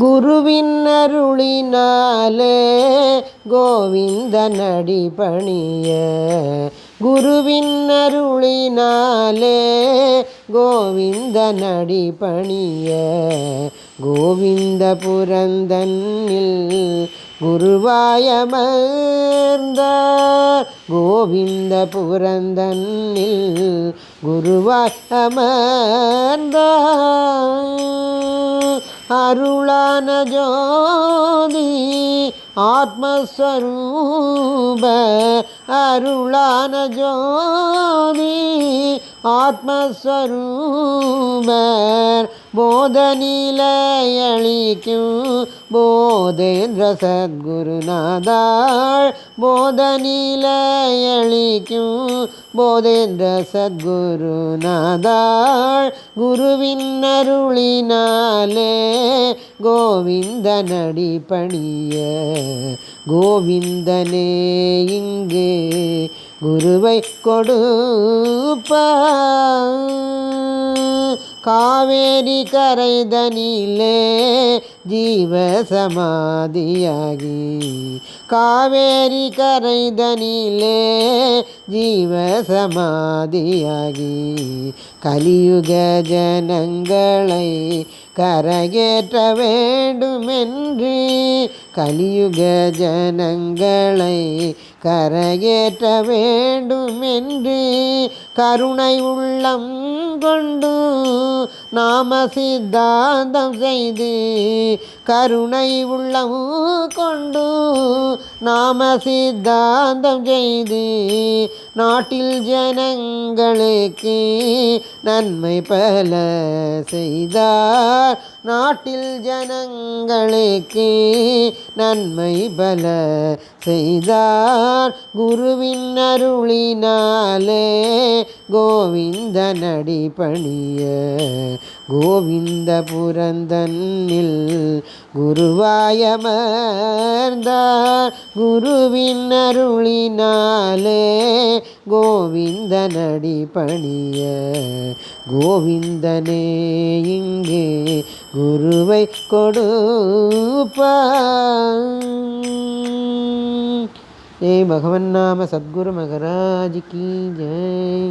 குருவின் அருளினாலே கோவிந்தனடி பணிய, குருவின் அருளினாலே கோவிந்தனடி பணிய, கோவிந்த புரந்தன்னில் குருவாயமர்ந்தார், கோவிந்த புரந்தன்னில் குருவாய் அமர்ந்தார். அருளான ஜோதி ஆத்மஸ்வரூப, அருளான ஜோதி ஆத்மஸ்வரூபர், போதநிலையளிக்கும் போதேந்திர சத்குருநாதாள், போதநிலையளிக்கும் போதேந்திர சத்குருநாதாள். குருவின் அருளினாலே கோவிந்தனடி பணிய, கோவிந்தனே இங்கு குருவை கொடுப்பார். காவேரி கரைதனிலே ஜீவசமாதியாகி, காவேரி கரைதனிலே ஜீவசமாதியாகி, கலியுக ஜனங்களை கரையேற்ற வேண்டுமென்று, கலியுக ஜனங்களை கரையேற்ற வேண்டுமென்று, கருணை உள்ளம் கொண்டு நாம சித்தாந்தம் செய்து, கருணை உள்ளம் கொண்டு நாம சித்தாந்தம் செய்து, நாட்டில் ஜனங்களுக்கு நன்மை பல செய்தார், நாட்டில் ஜனங்களுக்கு நன்மை பல செய்தார். குருவின் அருளினாலே கோவிந்தனடி பணிய, கோவிந்த புரந்தன்னில் குருவாயமர்ந்தார், குருவின் அருளினாலே கோவிந்தனடி பணிய, கோவிந்தனே இங்கே குருவை கொடுப்பார். ஜெய் பகவன் நாம சத்குரு மகராஜ் கி ஜெய்.